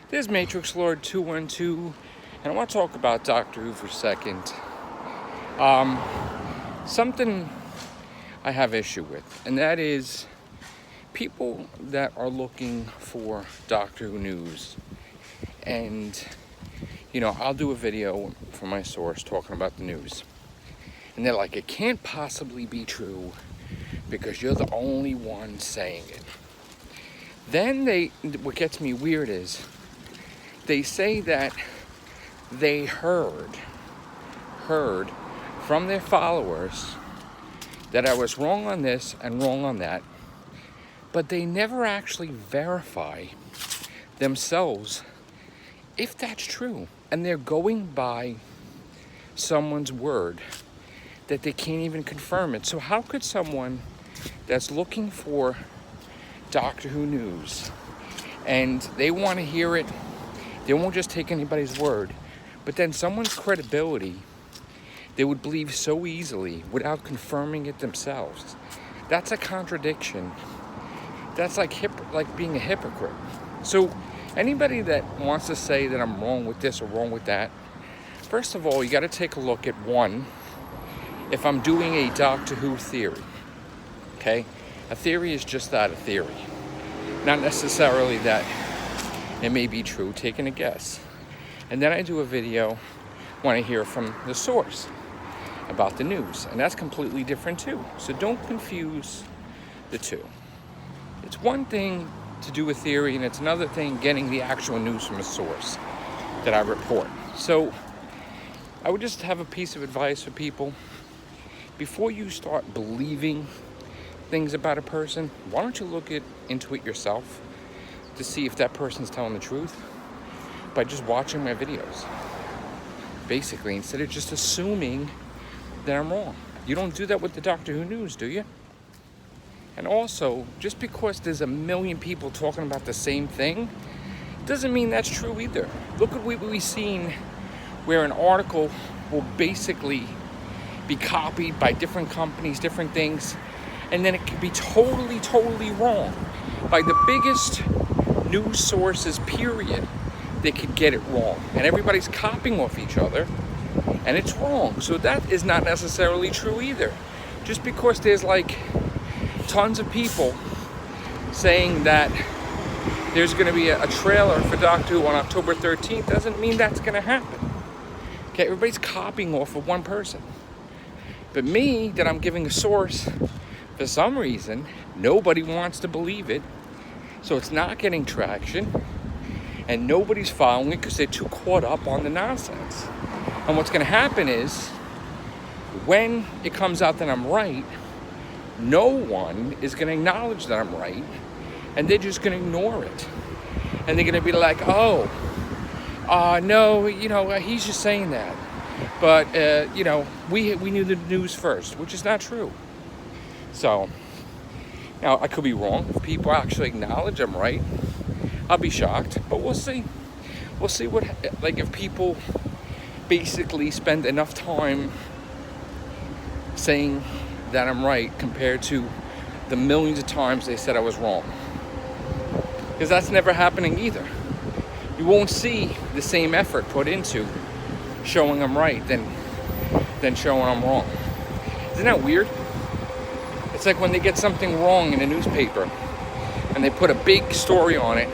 This is Matrix Lord 212, and I want to talk about Doctor Who for a second. Something I have issue with, and that is people that are looking for Doctor Who news. And, I'll do a video from my source talking about the news. And they're like, it can't possibly be true because you're the only one saying it. Then what gets me weird is, they say that they heard from their followers that I was wrong on this and wrong on that, but they never actually verify themselves if that's true. And they're going by someone's word that they can't even confirm it. So how could someone that's looking for Doctor Who news and they want to hear it, they won't just take anybody's word, but then someone's credibility they would believe so easily without confirming it themselves? That's a contradiction. That's like being a hypocrite. So anybody that wants to say that I'm wrong with this or wrong with that, first of all, you got to take a look at one, if I'm doing a Doctor Who theory, okay? A theory is just that, a theory. Not necessarily that it may be true, taking a guess. And then I do a video when I hear from the source about the news. And that's completely different too. So don't confuse the two. It's one thing to do a theory, and it's another thing getting the actual news from a source that I report. So I would just have a piece of advice for people. Before you start believing things about a person, why don't you look into it yourself to see if that person's telling the truth by just watching my videos, basically, instead of just assuming that I'm wrong. You don't do that with the Doctor Who news, do you? And also, just because there's a million people talking about the same thing doesn't mean that's true either. Look at what we've seen, where an article will basically be copied by different companies, different things, and then it could be totally wrong by the biggest news sources, period. They could get it wrong, and everybody's copying off each other, and it's wrong. So that is not necessarily true either. Just because there's like tons of people saying that there's going to be a trailer for Doctor Who on October 13th doesn't mean that's going to happen. Okay, everybody's copying off of one person. But me, that I'm giving a source, for some reason, nobody wants to believe it. So it's not getting traction. And nobody's following it because they're too caught up on the nonsense. And what's going to happen is, when it comes out that I'm right, no one is going to acknowledge that I'm right. And they're just going to ignore it. And they're going to be like, no, he's just saying that. But, we knew the news first, which is not true. So, now I could be wrong. If people actually acknowledge I'm right, I'll be shocked, but we'll see. We'll see if people basically spend enough time saying that I'm right compared to the millions of times they said I was wrong. Because that's never happening either. You won't see the same effort put into showing I'm right than showing I'm wrong. Isn't that weird? It's like when they get something wrong in a newspaper and they put a big story on it,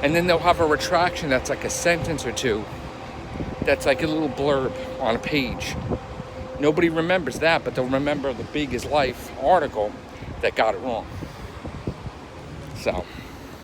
and then they'll have a retraction that's like a sentence or two, that's like a little blurb on a page. Nobody remembers that, but they'll remember the big as life article that got it wrong. So